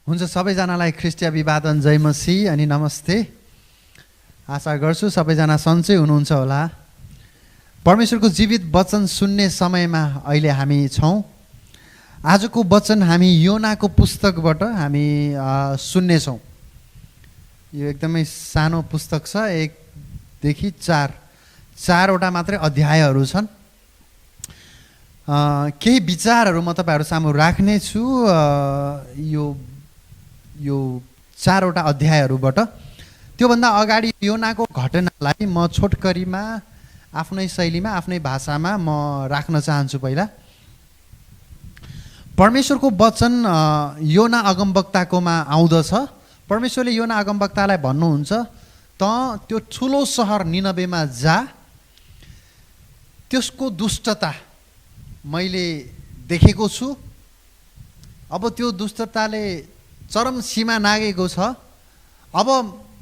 हुन्छ सबैजनालाई ख्रीष्टीय अभिवादन जय मसीह अनि नमस्ते। आशा गर्छु सबैजना सन्चै हुनुहुन्छ होला। परमेश्वरको जीवित वचन सुन्ने समयमा अहिले हामी छौँ। आजको वचन हामी योनाको पुस्तकबाट हामी सुन्नेछौँ। यो एकदमै सानो पुस्तक छ, 1 देखि 4वटा मात्रै अध्यायहरू छन्। केही विचारहरू म तपाईँहरू सामु राख्नेछु यो 4वटा अध्यायहरूबाट। त्योभन्दा अगाडि योनाको घटनालाई म छोटकरीमा आफ्नै शैलीमा आफ्नै भाषामा म राख्न चाहन्छु। पहिला परमेश्वरको वचन योना अगमवक्ताकोमा आउँदछ। परमेश्वरले योना अगमवक्तालाई भन्नुहुन्छ, त त्यो ठुलो सहर निनवेमा जा, त्यसको दुष्टता मैले देखेको छु। अब त्यो दुष्टताले चरम सीमा नागेको छ। अब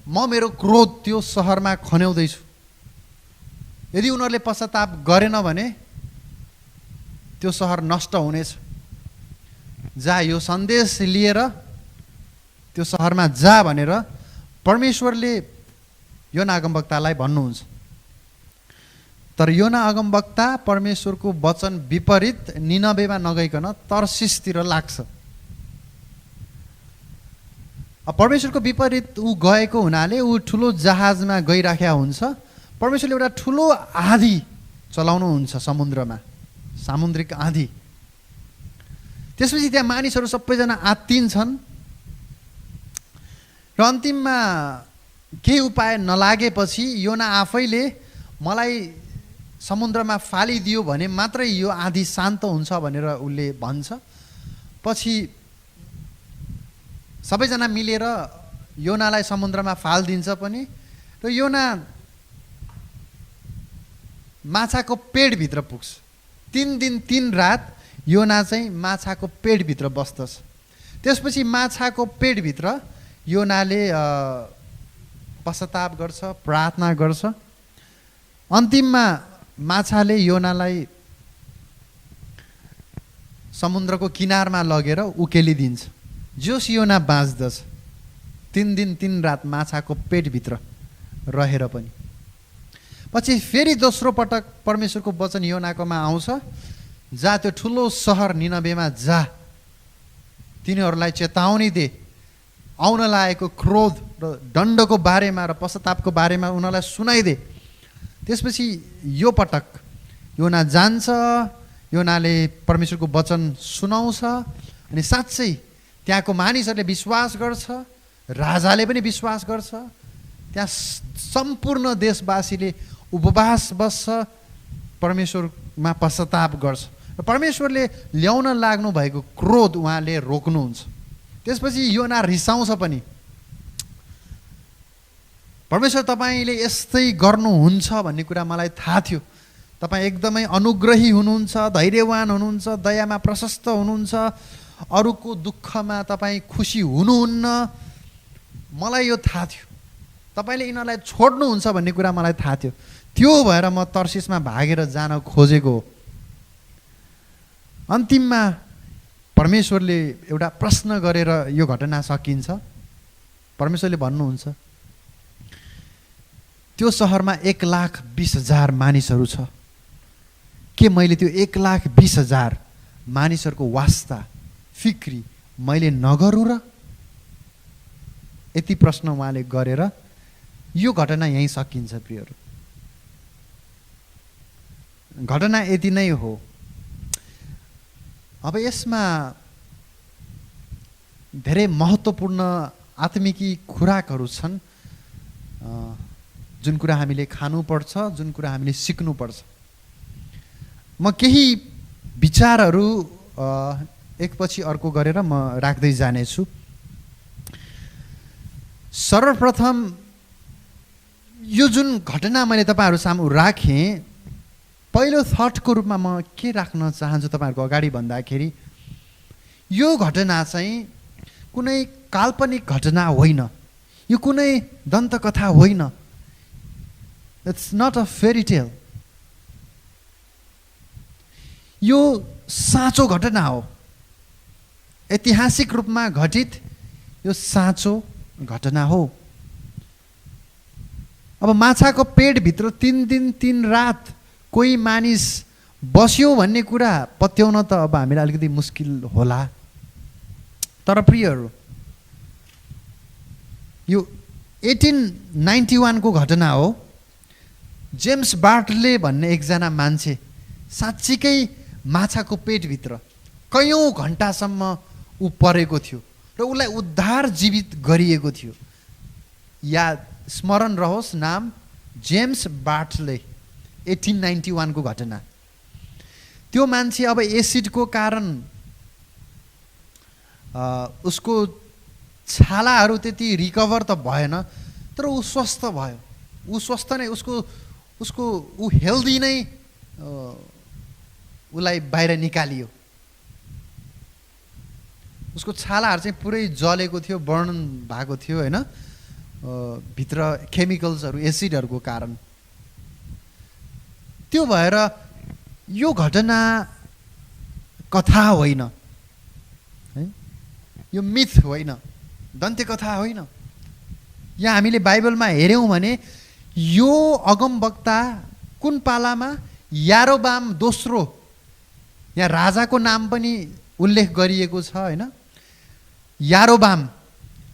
म मेरो क्रोध त्यो सहरमा खन्याउँदैछु। यदि उनीहरूले पश्चाताप गरेन भने त्यो सहर नष्ट हुनेछ। जा, यो सन्देश लिएर त्यो सहरमा जा भनेर परमेश्वरले योना अगमवक्तालाई भन्नुहुन्छ। तर योना अगमवक्ता परमेश्वरको वचन विपरीत निनवेमा नगइकन तर्सिसतिर लाग्छ। परमेश्वरको विपरीत ऊ गएको हुनाले ऊ ठुलो जहाजमा गइराखेका हुन्छ। परमेश्वरले एउटा ठुलो आँधी चलाउनुहुन्छ समुद्रमा, सामुद्रिक आँधी। त्यसपछि त्यहाँ मानिसहरू सबैजना आत्तिन्छन् र अन्तिममा केही उपाय नलागेपछि योना आफैले मलाई समुद्रमा फालिदियो भने मात्रै यो आँधी शान्त हुन्छ भनेर उसले भन्छ। पछि सबैजना मिलेर योनालाई समुद्रमा फालिदिन्छ पनि र योना माछाको पेटभित्र पुग्छ। 3 दिन 3 रात योना चाहिँ माछाको पेटभित्र बस्दछ। त्यसपछि माछाको पेटभित्र योनाले पश्चाताप गर्छ, प्रार्थना गर्छ। अन्तिममा माछाले योनालाई समुद्रको किनारमा लगेर उकेलिदिन्छ। जोस योना बाँच्दछ 3 दिन 3 रात माछाको पेटभित्र रहेर पनि। पछि फेरि दोस्रो पटक परमेश्वरको वचन योनाकोमा आउँछ, जा त्यो ठुलो सहर निनवेमा जा, तिनीहरूलाई चेतावनी दे, आउन लागेको क्रोध र दण्डको बारेमा र पश्चातापको बारेमा उनीहरूलाई सुनाइदे। त्यसपछि यो पटक योना जान्छ। योनाले परमेश्वरको वचन सुनाउँछ अनि साँच्चै त्यहाँको मानिसहरूले विश्वास गर्छ, राजाले पनि विश्वास गर्छ। त्यहाँ सम्पूर्ण देशवासीले उपवास बस्छ, परमेश्वरमा पश्चाताप गर्छ र परमेश्वरले ल्याउन लाग्नु भएको क्रोध उहाँले रोक्नुहुन्छ। त्यसपछि योना रिसाउँछ पनि, परमेश्वर तपाईँले यस्तै गर्नुहुन्छ भन्ने कुरा मलाई थाहा थियो। तपाईँ एकदमै अनुग्रही हुनुहुन्छ, धैर्यवान हुनुहुन्छ, दयामा प्रशस्त हुनुहुन्छ, अरूको दुःखमा तपाईँ खुसी हुनुहुन्न, मलाई यो थाहा थियो। तपाईँले यिनीहरूलाई छोड्नुहुन्छ भन्ने कुरा मलाई थाहा थियो। त्यो भएर म तर्सिसमा भागेर जान खोजेको हो। अन्तिममा परमेश्वरले एउटा प्रश्न गरेर यो घटना सकिन्छ। परमेश्वरले भन्नुहुन्छ, त्यो सहरमा 1,20,000 मानिसहरू छ। के मैले त्यो 1,20,000 मानिसहरूको वास्ता फिक्री मैले नगरौँ र? यति प्रश्न उहाँले गरेर यो घटना यहीँ सकिन्छ। प्रियहरू, घटना यति नै हो। अब यसमा धेरै महत्त्वपूर्ण आत्मिकी खुराकहरू छन्, जुन कुरा हामीले खानुपर्छ, जुन कुरा हामीले सिक्नुपर्छ। म केही विचारहरू एकपछि अर्को गरेर म राख्दै जानेछु। सर्वप्रथम यो जुन घटना मैले तपाईँहरू सामु राखेँ, पहिलो थटको रूपमा म के राख्न चाहन्छु तपाईँहरूको अगाडि भन्दाखेरि, यो घटना चाहिँ कुनै काल्पनिक घटना होइन, यो कुनै दन्तकथा होइन। It's not a fairy tale. यो साँचो घटना हो, ऐतिहासिक रूपमा घटित यो साँचो घटना हो। अब माछाको पेटभित्र 3 दिन 3 रात कोही मानिस बस्यो भन्ने कुरा पत्याउन त अब हामीलाई अलिकति मुस्किल होला। तर प्रियहरू, यो 1891 को घटना हो। जेम्स बार्टले भन्ने एकजना मान्छे साँच्चीकै माछाको पेटभित्र कयौँ घन्टासम्म ऊ परेको थियो र उसलाई उद्धार जीवित गरिएको थियो। याद स्मरण रहोस् नाम जेम्स बार्टले, 1891 को घटना। त्यो मान्छे अब एसिडको कारण उसको छालाहरू त्यति रिकभर त भएन, तर ऊ स्वस्थ भयो। ऊ स्वस्थ नै, उसको ऊ हेल्दी नै उसलाई बाहिर निकालियो। उसको छालाहरू चाहिँ पुरै जलेको थियो, वर्णन भएको थियो होइन, भित्र केमिकल्सहरू एसिडहरूको कारण। त्यो भएर यो घटना कथा होइन है, यो मिथ होइन, दन्त्य कथा होइन। यहाँ हामीले बाइबलमा हेऱ्यौँ भने यो अगमवक्ता कुन पालामा, यारोबाम दोस्रो, यहाँ राजाको नाम पनि उल्लेख गरिएको छ होइन, यारोबाम।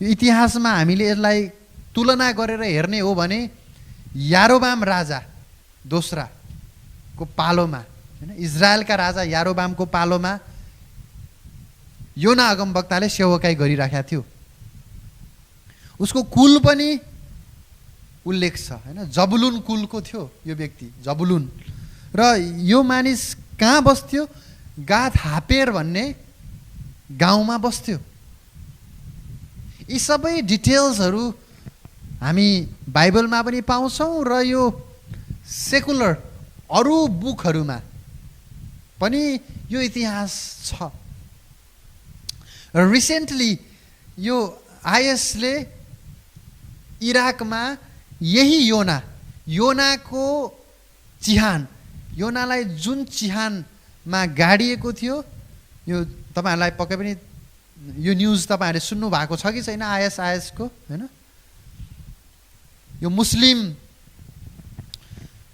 यो इतिहासमा हामीले यसलाई तुलना गरेर हेर्ने हो भने यारोबाम राजा दोस्राको पालोमा होइन, इजरायलका राजा यारोबामको पालोमा योना अगमवक्ताले सेवकाई गरिराखेका थियो। उसको कुल पनि उल्लेख छ होइन, जबुलुन कुलको थियो यो व्यक्ति, जबुलुन। र यो मानिस कहाँ बस्थ्यो? गाथ हापेर भन्ने गाउँमा बस्थ्यो। यी सबै डिटेल्सहरू हामी बाइबलमा पनि पाउँछौँ र यो सेकुलर अरू बुकहरूमा पनि यो इतिहास छ। रिसेन्टली यो आइएसले इराकमा यही योनाको चिहान, योनालाई जुन चिहानमा गाडिएको थियो, यो तपाईँहरूलाई पक्कै पनि यो न्युज तपाईँहरूले सुन्नु भएको छ कि छैन? आइएसको होइन, यो मुस्लिम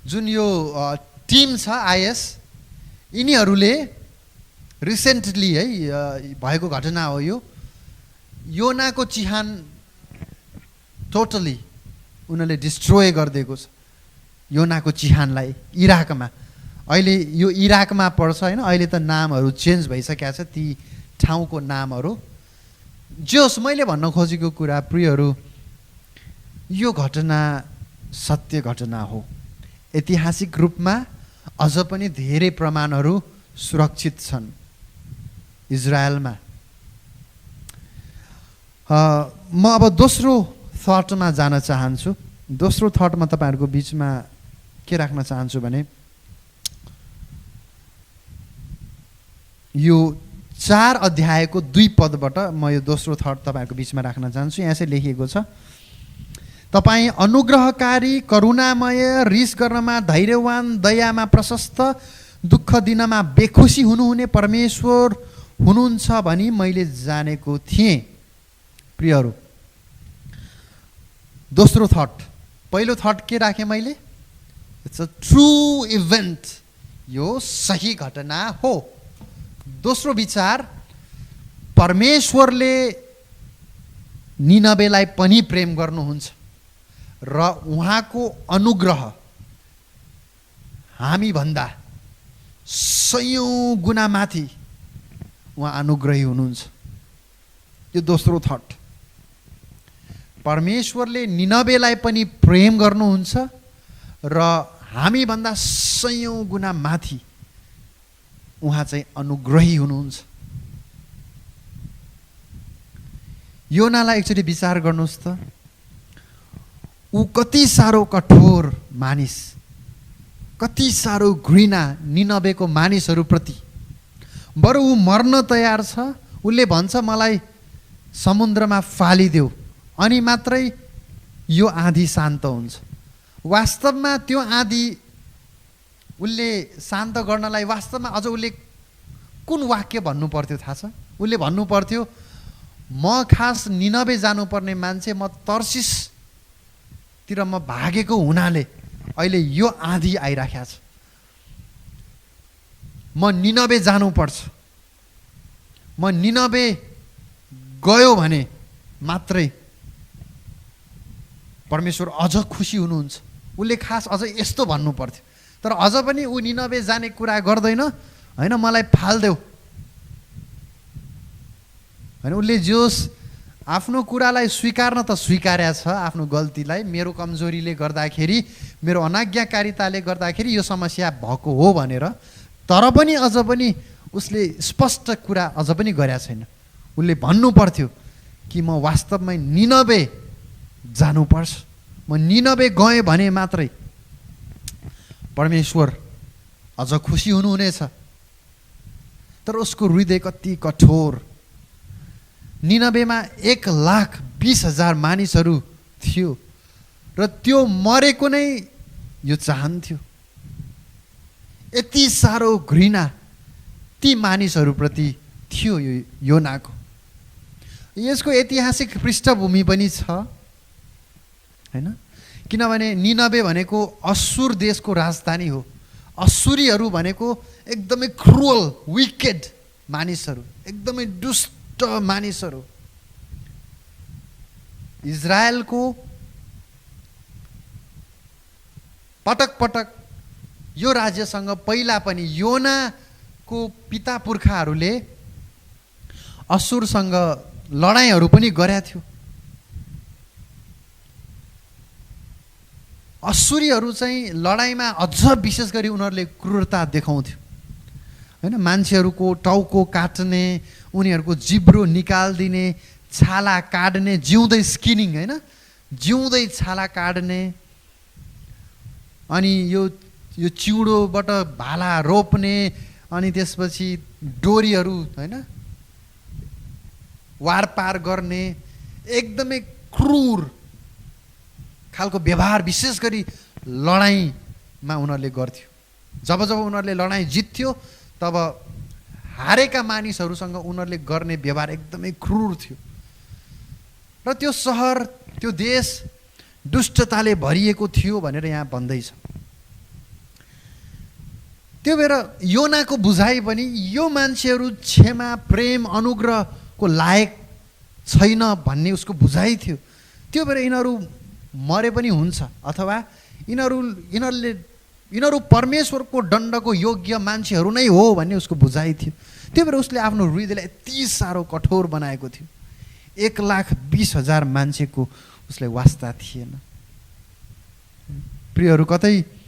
जुन यो टिम छ आइएस, यिनीहरूले रिसेन्टली है भएको घटना हो यो। योनाको चिहान टोटली उनीहरूले डिस्ट्रोय गरिदिएको छ, योनाको चिहानलाई इराकमा। अहिले यो इराकमा पर्छ होइन, अहिले त नामहरू चेन्ज भइसकेको छ ती ठाउँको नामहरू। जोस् मैले भन्न खोजेको कुरा प्रियहरू, यो घटना सत्य घटना हो। ऐतिहासिक रूपमा अझ पनि धेरै प्रमाणहरू सुरक्षित छन् इजरायलमा। म अब दोस्रो थटमा जान चाहन्छु। दोस्रो थटमा तपाईँहरूको बिचमा के राख्न चाहन्छु भने यो 4 अध्यायको 2 पदबाट म यो दोस्रो थट तपाईँहरूको बिचमा राख्न चाहन्छु। यहाँ चाहिँ लेखिएको छ, तपाईँ अनुग्रहकारी, करुणामय, रिस गर्नमा धैर्यवान, दयामा प्रशस्त, दुःख दिनमा बेखुसी हुनुहुने परमेश्वर हुनुहुन्छ भनी मैले जानेको थिएँ। प्रियहरू, दोस्रो थट, पहिलो थट के राखेँ मैले? इट्स अ ट्रु इभेन्ट, यो सही घटना हो। दोस्रो विचार, परमेश्वरले निनवेलाई पनि प्रेम गर्नुहुन्छ र उहाँको अनुग्रह हामी भन्दा 100 गुणा माथि उहाँ अनुग्रही हुनुहुन्छ। यो दोस्रो थट, परमेश्वरले निनवेलाई पनि प्रेम गर्नुहुन्छ र हामी भन्दा 100 गुणा माथि उहाँ चाहिँ अनुग्रही हुनुहुन्छ। योनालाई एकचोटि विचार गर्नुहोस् त, ऊ कति साह्रो कठोर मानिस, कति साह्रो घृणा निनवेको मानिसहरूप्रति। बरु ऊ मर्न तयार छ। उसले भन्छ मलाई समुद्रमा फालिदेऊ अनि मात्रै यो आँधी शान्त हुन्छ। वास्तवमा त्यो आँधी उसले शान्त गर्नलाई वास्तवमा अझ उसले कुन वाक्य भन्नु पर्थ्यो थाहा छ? उसले भन्नु पर्थ्यो, म खास निनबे जानुपर्ने मान्छे, म तर्सिसतिर म भागेको हुनाले अहिले यो आँधी आइराखेको छ। म निनबे जानुपर्छ। म निनबे गयो भने मात्रै परमेश्वर अझ खुसी हुनुहुन्छ। उसले खास अझ यस्तो भन्नु पर्थ्यो, तर अझ पनि ऊ निनबे जाने कुरा गर्दैन। होइन, मलाई फाल्देऊ। होइन, उसले जोस आफ्नो कुरालाई स्वीकार्न त स्वीकार्या छ, आफ्नो गल्तीलाई। मेरो कमजोरीले गर्दाखेरि, मेरो अनाज्ञाकारिताले गर्दाखेरि यो समस्या भएको हो भनेर, तर पनि अझ पनि उसले स्पष्ट कुरा अझ पनि गरेका छैन। उसले भन्नु पर्थ्यो कि म वास्तवमै निनबे जानुपर्छ। म निनबे गएँ भने मात्रै परमेश्वर अझ खुसी हुनुहुनेछ। तर उसको हृदय कति कठोर। निनबेमा 1,20,000 मानिसहरू थियो र त्यो मरेको नै यो चाहन्थ्यो। यति साह्रो घृणा ती मानिसहरूप्रति थियो यो योनाको। यसको ऐतिहासिक पृष्ठभूमि पनि छ, हैन? किनभने निनबे भनेको असुर देशको राजधानी हो। असुरीहरू भनेको एकदमै क्रुअल, विकेड मानिसहरू, एकदमै दुष्ट मानिसहरू। इजरायलको पटक पटक यो राज्यसँग पहिला पनि योनाको पिता पुर्खाहरूले असुरसँग लडाइँहरू पनि गरेका थियो। असुरीहरू चाहिँ लडाइँमा अझ विशेष गरी उनीहरूले क्रूरता देखाउँथ्यो, हैन? मान्छेहरूको टाउको काट्ने, उनीहरूको जिब्रो निकाल्दिने, छाला काट्ने, जिउँदै स्किनिङ, हैन? जिउँदै छाला काट्ने, अनि यो चिउँडोबाट भाला रोप्ने, अनि त्यसपछि डोरीहरू, हैन, वारपार गर्ने, एकदमै क्रूर खालको व्यवहार विशेष गरी लडाइँमा उनीहरूले गर्थ्यो। जब जब उनीहरूले लडाइँ जित्थ्यो तब हारेका मानिसहरूसँग उनीहरूले गर्ने व्यवहार एकदमै क्रूर थियो। र त्यो सहर, त्यो देश दुष्टताले भरिएको थियो भनेर यहाँ भन्दैछ। त्यो भएर योनाको बुझाइ पनि यो मान्छेहरू क्षमा, प्रेम, अनुग्रहको लायक छैन भन्ने उसको बुझाइ थियो। त्यो भएर यिनीहरू मरे पनि हुन्छ, अथवा यिनीहरू परमेश्वरको दण्डको योग्य मान्छेहरू नै हो भन्ने उसको बुझाइ थियो। त्यो भएर उसले आफ्नो हृदयलाई यति साह्रो कठोर बनाएको थियो। 1,20,000 मान्छेको उसलाई वास्ता थिएन। प्रियहरू, कतै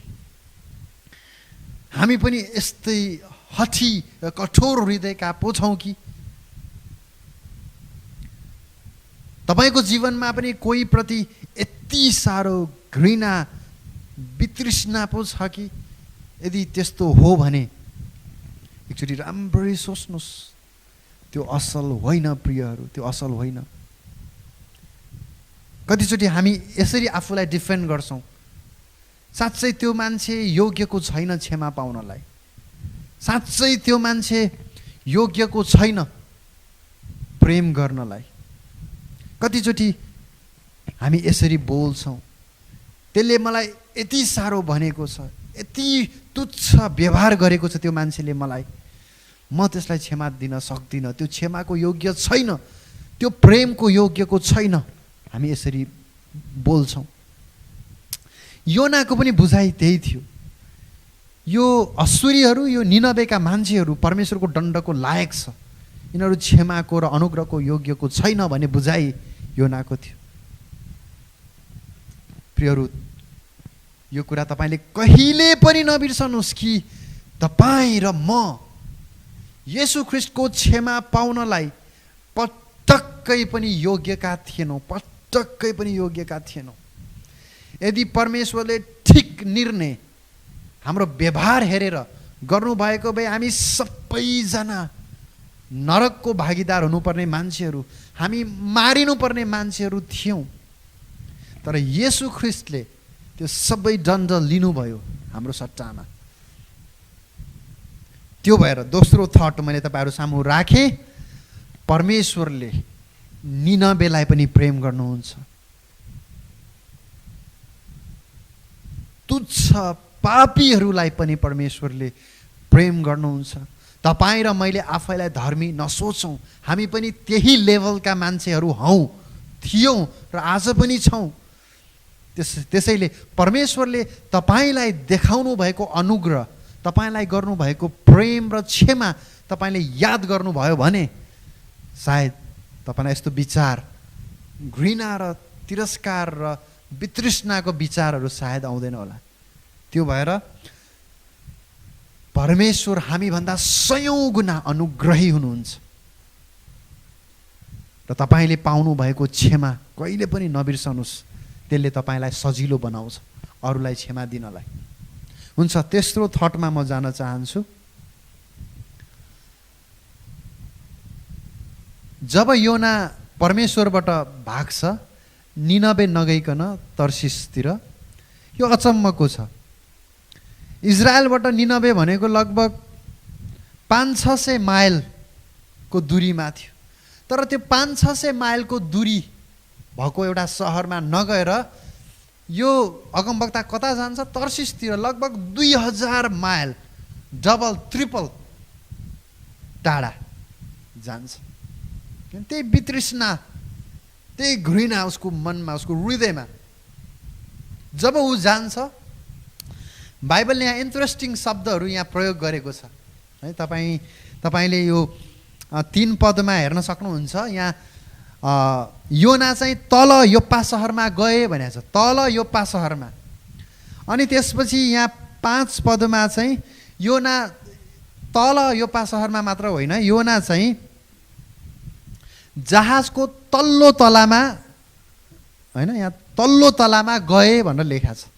हामी पनि यस्तै हठी कठोर हृदयका पो छौँ कि? तपाईँको जीवनमा पनि कोही प्रति यति साह्रो घृणा, वितृष्णा पो छ कि? यदि त्यस्तो हो भने एकचोटि राम्ररी सोच्नुहोस्। त्यो असल होइन प्रियहरू, त्यो असल होइन। कतिचोटि हामी यसरी आफूलाई डिफेन्ड गर्छौँ, साँच्चै त्यो मान्छे योग्यको छैन क्षमा पाउनलाई, साँच्चै त्यो मान्छे योग्यको छैन प्रेम गर्नलाई। कतिचोटि हामी यसरी बोल्छौँ, त्यसले मलाई यति साह्रो भनेको छ, यति तुच्छ व्यवहार गरेको छ त्यो मान्छेले मलाई, म त्यसलाई क्षमा दिन सक्दिनँ, त्यो क्षमाको योग्य छैन, त्यो प्रेमको योग्यको छैन। हामी यसरी बोल्छौँ। योनाको पनि बुझाइ त्यही थियो। यो असुरीहरू, यो निनबेका मान्छेहरू परमेश्वरको दण्डको लायक छ, यिनीहरू क्षमाको र अनुग्रहको योग्यको छैन भन्ने बुझाइ योनाको थियो। प्रियहरू, यो कुरा तपाईँले कहिले पनि नबिर्सनुहोस् कि तपाईँ र म येशू ख्रीष्टको क्षमा पाउनलाई पटक्कै पनि योग्यका थिएनौँ, पटक्कै पनि योग्यका थिएनौँ। यदि परमेश्वरले ठिक निर्णय हाम्रो व्यवहार हेरेर गर्नुभएको भए हामी सबैजना नरकको भागीदार हुनुपर्ने मान्छेहरू, हामी मारिनुपर्ने मान्छेहरू थियौँ। तर येशू ख्रीष्टले त्यो सबै दण्ड लिनुभयो हाम्रो सट्टामा। त्यो भएर दोस्रो थट मैले तपाईँहरू सामु राखेँ, परमेश्वरले निनबेलाई पनि प्रेम गर्नुहुन्छ। तुच्छ पापीहरूलाई पनि परमेश्वरले प्रेम गर्नुहुन्छ। तपाईँ र मैले आफैलाई धर्मी नसोचौँ, हामी पनि त्यही लेभलका मान्छेहरू हौँ, थियौँ र आज पनि छौँ। त्यसैले परमेश्वरले तपाईँलाई देखाउनु भएको अनुग्रह, तपाईँलाई गर्नुभएको प्रेम र क्षमा तपाईँले याद गर्नुभयो भने सायद तपाईँलाई यस्तो विचार, घृणा र तिरस्कार र वितृष्णाको विचारहरू सायद आउँदैन होला। त्यो भएर परमेश्वर हामीभन्दा सयौँ गुणा अनुग्रही हुनुहुन्छ र तपाईँले पाउनु भएको क्षमा कहिले पनि नबिर्सनुहोस्। त्यसले तपाईँलाई सजिलो बनाउँछ अरूलाई क्षमा दिनलाई। हुन्छ, तेस्रो थटमा म जान चाहन्छु। जब योना परमेश्वरबाट भाग्छ निनबे नगइकन तर्सिसतिर, यो अचम्मको छ। इजरायलबाट निनबे भनेको लगभग 500-600 माइलको दूरीमा थियो। तर त्यो 500-600 माइलको दूरी भएको एउटा सहरमा नगएर यो अगमवक्ता कता जान्छ? तर्सिसतिर, लगभग 2000 माइल, डबल ट्रिपल टाढा जान्छ। त्यही वितृष्णा, त्यही घृणा उसको मनमा, उसको हृदयमा जब ऊ जान्छ। बाइबलले यहाँ इन्ट्रेस्टिङ शब्दहरू यहाँ प्रयोग गरेको छ है। तपाईँले यो 3 पदमा हेर्न सक्नुहुन्छ। यहाँ योना चाहिँ तल योप्पा सहरमा गए भनेको छ, तल योप्पा सहरमा। अनि त्यसपछि यहाँ 5 पदमा चाहिँ योना तल योप्पा सहरमा मात्र होइन, योना चाहिँ जहाजको तल्लो तलामा, होइन, यहाँ तल्लो तलामा गए भनेर लेखा छ।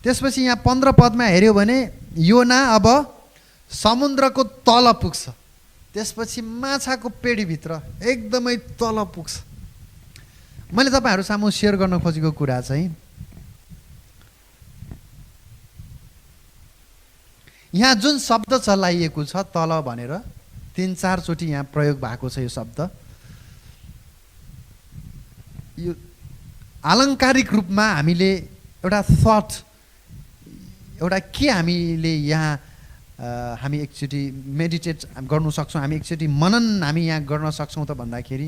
त्यसपछि यहाँ 15 पदमा हेऱ्यो भने योना अब समुद्रको तल पुग्छ, त्यसपछि माछाको पेडीभित्र एकदमै तल पुग्छ। मैले तपाईँहरू सामु सेयर गर्न खोजेको कुरा चाहिँ यहाँ जुन शब्द चलाइएको छ तल भनेर 3-4 चोटि यहाँ प्रयोग भएको छ। यो शब्द यो आलङ्कारिक रूपमा हामीले एउटा थट, एउटा के हामीले यहाँ हामी एकचोटि मेडिटेट गर्नु सक्छौँ, हामी एकचोटि मनन हामी यहाँ गर्न सक्छौँ त भन्दाखेरि,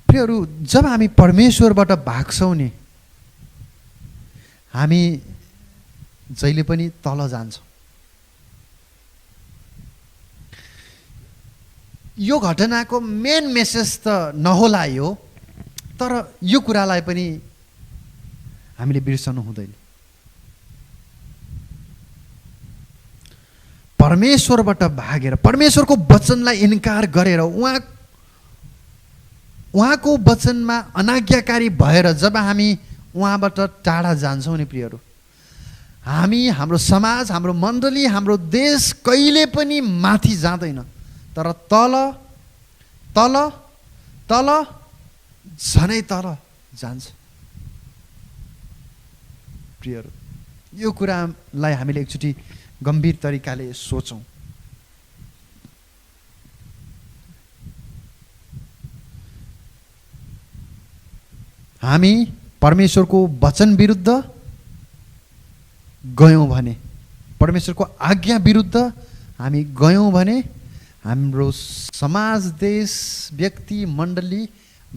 प्रियहरू, जब हामी परमेश्वरबाट भाग्छौँ नि हामी जहिले पनि तल जान्छौँ। यो घटनाको मेन मेसेज त नहोला यो, तर यो कुरालाई पनि हामीले बिर्सनु हुँदैन। परमेश्वरबाट भागेर, परमेश्वरको वचनलाई इन्कार गरेर, उहाँको वचनमा अनाज्ञाकारी भएर जब हामी उहाँबाट टाढा जान्छौँ नि प्रियहरू, हामी, हाम्रो समाज, हाम्रो मण्डली, हाम्रो देश कहिले पनि माथि जाँदैन, तर तल तल तल झनै तल जान्छ। प्रियहरू, यो कुरालाई हामीले एकचोटि गम्भीर तरिकाले सोचौँ। हामी परमेश्वरको वचन विरुद्ध गयौँ भने, परमेश्वरको आज्ञा विरुद्ध हामी गयौँ भने हाम्रो समाज, देश, व्यक्ति, मण्डली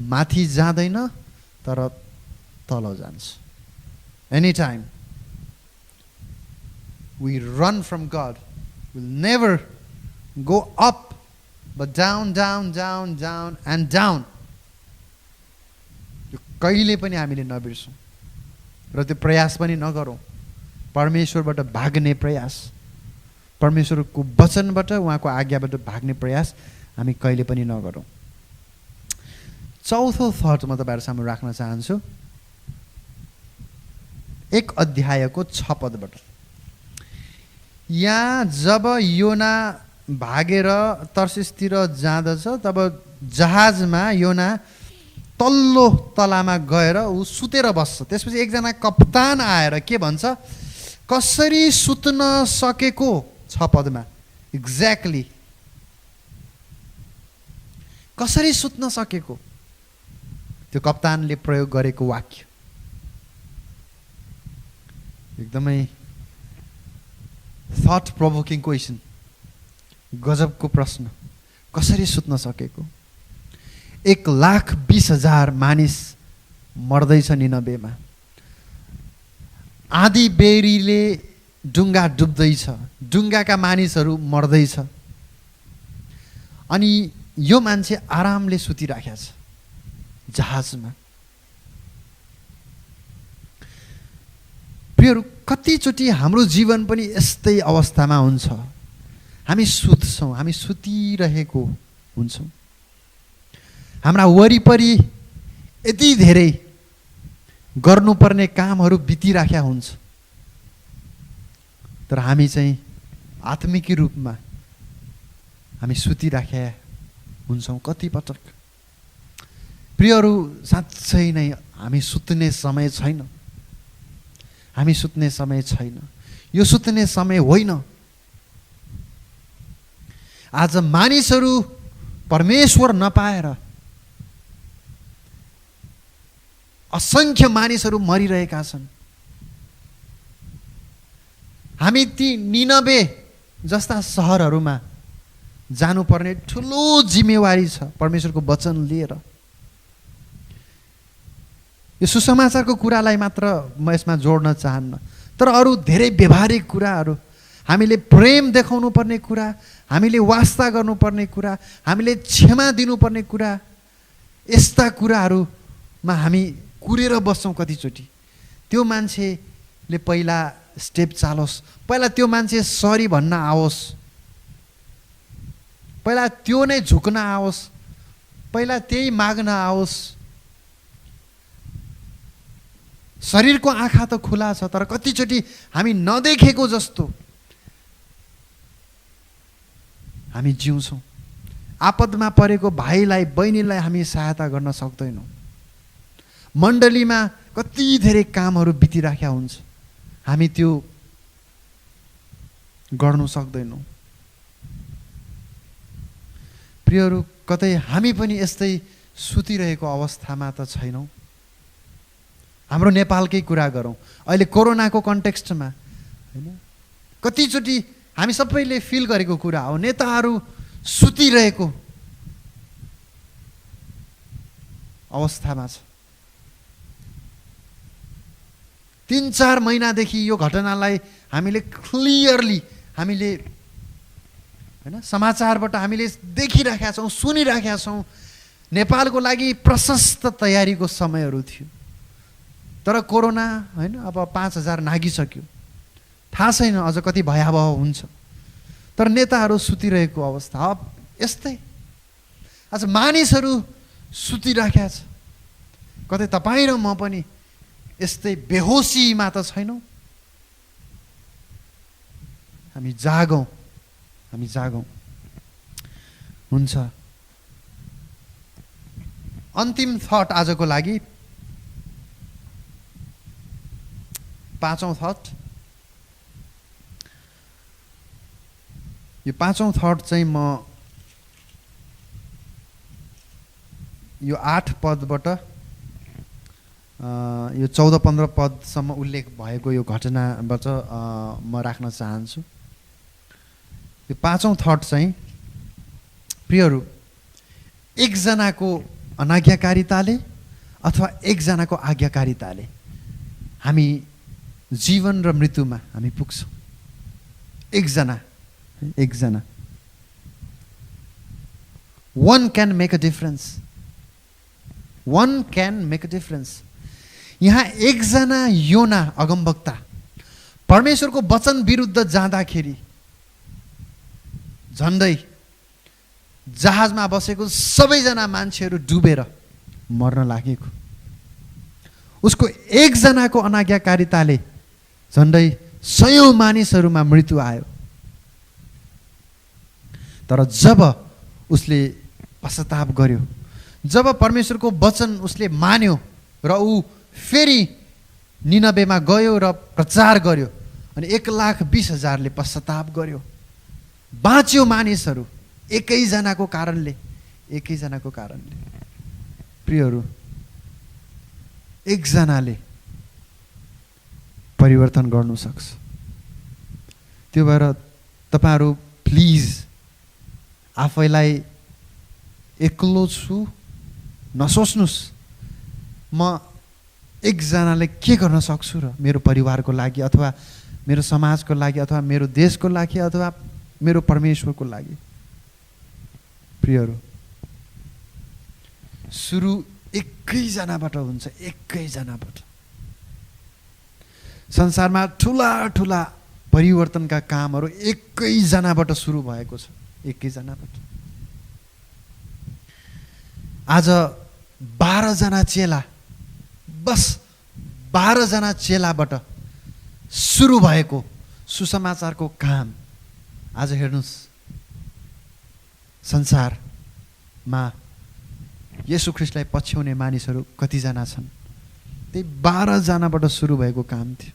माथि जाँदैन तर तल जान्छ। Any time we run from God, we'll never go up but down, down, down, down and down. यो कहिले पनि हामीले नबिर्सौँ र त्यो प्रयास पनि नगरौँ। परमेश्वरबाट भाग्ने प्रयास, परमेश्वरको वचनबाट, उहाँको आज्ञाबाट भाग्ने प्रयास हामी कहिले पनि नगरौँ। चौथो थट म तपाईँहरू सामु राख्न चाहन्छु। 1 अध्यायको 6 पदबाट। यहाँ जब योना भागेर तर्सिसतिर जाँदछ तब जहाजमा योना तल्लो तलामा गएर ऊ सुतेर बस्छ। त्यसपछि एकजना कप्तान आएर के भन्छ, कसरी सुत्न सकेको? 6 पदमा एक्ज्याक्टली कसरी सुत्न सकेको? त्यो कप्तानले प्रयोग गरेको वाक्य एकदमै थट प्रोभोकिङ क्वेसन, गजबको प्रश्न। कसरी सुत्न सकेको? 1,20,000 मानिस मर्दैछ निनवेमा। आधी बेरीले डुङ्गा डुब्दैछ, डुङ्गाका मानिसहरू मर्दैछ, अनि यो मान्छे आरामले सुतिराखेको छ जहाजमा। प्रियहरू, कतिचोटि हाम्रो जीवन पनि यस्तै अवस्थामा हुन्छ। हामी सुत्छौँ, हामी सुतिरहेको हुन्छौँ। हाम्रा वरिपरि यति धेरै गर्नुपर्ने कामहरू बितिराखेका हुन्छ, तर हामी चाहिँ आत्मिक रूपमा हामी सुतिराखेका हुन्छौँ कति पटक। प्रियहरू, साँच्चै नै हामी सुत्ने समय छैन। हामी सुत्ने समय छैन। यो सुत्ने समय होइन। आज मानिसहरू परमेश्वर नपाएर असंख्य मानिसहरू मरिरहेका छन्। हामी ती निनवे जस्ता सहरहरूमा जानुपर्ने ठुलो जिम्मेवारी छ परमेश्वरको वचन लिएर। यो सुसमाचारको कुरालाई मात्र म यसमा जोड्न चाहन्न, तर अरू धेरै व्यवहारिक कुराहरू, हामीले प्रेम देखाउनु पर्ने कुरा, हामीले वास्ता गर्नुपर्ने कुरा, हामीले क्षमा दिनुपर्ने कुरा, यस्ता कुराहरूमा हामी कुरेर बस्छौँ कतिचोटि। त्यो मान्छेले पहिला स्टेप चालोस्, पहिला त्यो मान्छे सरी भन्न आओस्, पहिला त्यो नै झुक्न आओस्, पहिला त्यही माग्न आओस्। शरीरको आँखा त खुला छ, तर कतिचोटि हामी नदेखेको जस्तो हामी जिउँछौँ। आपदमा परेको भाइलाई बहिनीलाई हामी सहायता गर्न सक्दैनौँ। मण्डलीमा कति धेरै कामहरू बितिराखेका हुन्छ, हामी त्यो गर्नु सक्दैनौँ। प्रियहरू, कतै हामी पनि यस्तै सुतिरहेको अवस्थामा त छैनौँ। हाम्रो नेपालकै कुरा गरौँ, अहिले कोरोनाको कन्टेक्स्टमा होइन, कतिचोटि हामी सबैले फिल गरेको कुरा हो, नेताहरू सुतिरहेको अवस्थामा छ। 3-4 महिनादेखि यो घटनालाई हामीले क्लियरली हामीले होइन समाचारबाट हामीले देखिराखेका छौँ, सुनिराखेका छौँ। नेपालको लागि प्रशस्त तयारीको समयहरू थियो, तर कोरोना होइन अब 5,000 नागिसक्यो। थाहा छैन अझ कति भयावह हुन्छ, तर नेताहरू सुतिरहेको अवस्था। अब यस्तै आज मानिसहरू सुतिराखेका छ। कतै तपाईँ र म पनि यस्तै बेहोसीमा त छैनौँ। हामी जागौँ, हामी जागौँ। हुन्छ, अन्तिम थट आजको लागि, 5औं थट। यो 5औं थट चाहिँ म यो 8 पदबाट यो 14-15 पदसम्म उल्लेख भएको यो घटनाबाट म राख्न चाहन्छु। यो 5औं थट चाहिँ, प्रियहरू, एकजनाको अनाज्ञाकारिताले अथवा एकजनाको आज्ञाकारिताले हामी जीवन र मृत्युमा हामी पुग्छौँ। एकजना one can make a difference. One can make a difference. यहाँ एकजना योना अगमवक्ता परमेश्वरको वचन विरुद्ध जाँदाखेरि झन्डै जहाजमा बसेको सबैजना मान्छेहरू डुबेर मर्न लागेको। उसको एकजनाको अनाज्ञाकारिताले झन्डै 100 मानिसहरूमा मृत्यु आयो। तर जब उसले पश्चाताप गर्यो, जब परमेश्वरको वचन उसले मान्यो र ऊ फेरि निनवेमा गयो र प्रचार गर्यो अनि 1,20,000ले पश्चाताप गर्यो। बाँच्यो मानिसहरू एकैजनाको कारणले, एकैजनाको कारणले। प्रियहरू, एकजनाले परिवर्तन गर्नु सक्छ। त्यो भएर तपाईहरु प्लिज आफैलाई एक्लो छु नसोच्नुस्। म एकजनाले के गर्न सक्छु र मेरो परिवारको लागि अथवा मेरो समाजको लागि अथवा मेरो देशको लागि अथवा मेरो परमेश्वरको लागि। प्रियहरू, सुरु एकैजनाबाट हुन्छ, एकैजनाबाट। संसारमा ठुला ठुला परिवर्तनका कामहरू एकैजनाबाट सुरु भएको छ, एकैजनाबाट। आज 12 जना चेला, बस 12 जना चेलाबाट सुरु भएको सुसमाचारको काम आज हेर्नुस् संसारमा येशू ख्रीष्टलाई पछ्याउने मानिसहरू कतिजना छन्। त्यही 12 जनाबाट सुरु भएको काम थियो।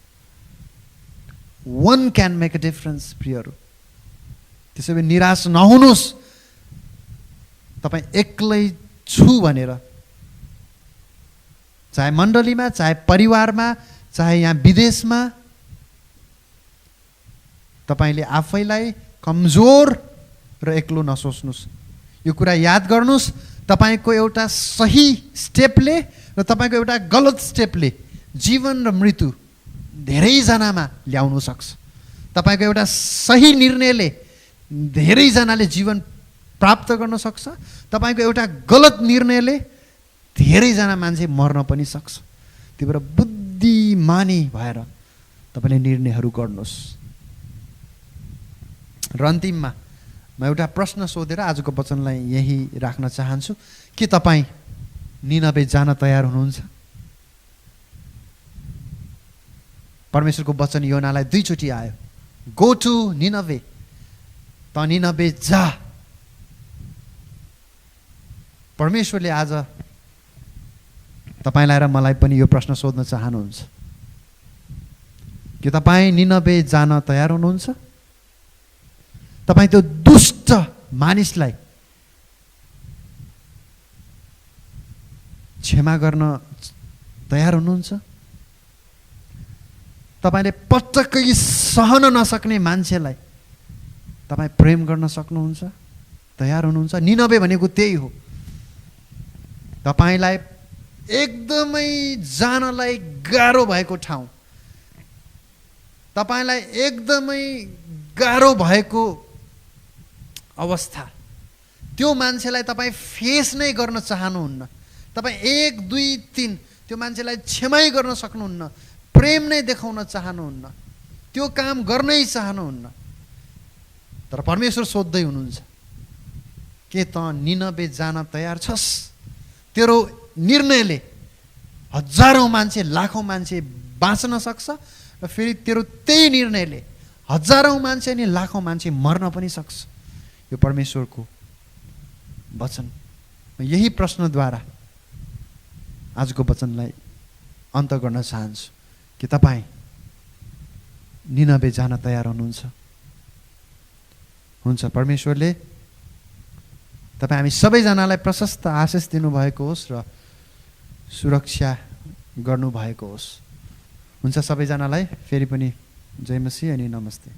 One can make a difference, प्रियहरू। त्यसैले निराश नहुनुस्। तपाईं एक्लै छु भनेर, चाहे मण्डलीमा, चाहे परिवारमा, चाहे यहाँ विदेशमा, तपाईले आफैलाई कमजोर र एक्लो नसोच्नुस्। यो कुरा याद गर्नुस्, तपाईको एउटा सही स्टेपले र तपाईको एउटा गलत स्टेपले जीवन र मृत्यु धेरै जनामा ल्याउन सक्छ। तपाईको एउटा सही निर्णयले धेरै जनाले जीवन प्राप्त गर्न सक्छ। तपाईको एउटा गलत निर्णयले धेरै जना मान्छे मर्न पनि सक्छ। त्यही भएर बुद्धिमानी भएर तपाईले निर्णयहरू गर्नुस्। र अन्तिममा म एउटा प्रश्न सोधेर आजको वचनलाई यही राख्न चाहन्छु। के तपाईं निनवे जान तयार हुनुहुन्छ? परमेश्वरको वचन योनालाई 2 चोटि आयो, गो टु निनवे, त निनवे जा। परमेश्वरले आज तपाईलाई र मलाई पनि यो प्रश्न सोध्न चाहनुहुन्छ। के तपाईं निनवे जान तयार हुनुहुन्छ? तपाईं त्यो दुष्ट मानिसलाई क्षमा गर्न तयार हुनुहुन्छ? तपाईले पटक्कै सहन नसक्ने मान्छेलाई तपाई प्रेम गर्न सक्नुहुन्छ? तयार हुनुहुन्छ? निनवे भनेको त्यही हो। तपाईलाई एकदमै जानलाई गाह्रो भएको ठाउँ, तपाईलाई एकदमै गाह्रो भएको अवस्था, त्यो मान्छेलाई तपाई फेस नै गर्न चाहनुहुन्न। तपाई 1 2 3 त्यो मान्छेलाई क्षमै गर्न सक्नुहुन्न, प्रेम नै देखाउन चाहनुहुन्न, त्यो काम गर्नै चाहनुहुन्न। तर परमेश्वर सोध्दै हुनुहुन्छ, के त निनवे जान तयार छस्? तेरो निर्णयले हजारौं मान्छे, लाखौं मान्छे बाँच्न सक्छ र फेरि तेरो त्यही निर्णयले हजारौं मान्छे अनि लाखौं मान्छे मर्न पनि सक्छ। यो परमेश्वरको वचन। यही प्रश्नद्वारा आजको वचनलाई अन्त गर्न चाहन्छु। के तपाईं निनवे जान तयार हुनुहुन्छ? हुन्छ। परमेश्वरले तपाईं हामी सबैजनालाई प्रशस्त आशिष दिनुभएको होस् र सुरक्षा गर्नुभएको होस्। हुन्छ। सबैजनालाई फेरि पनि जय मसीह अनि नमस्ते।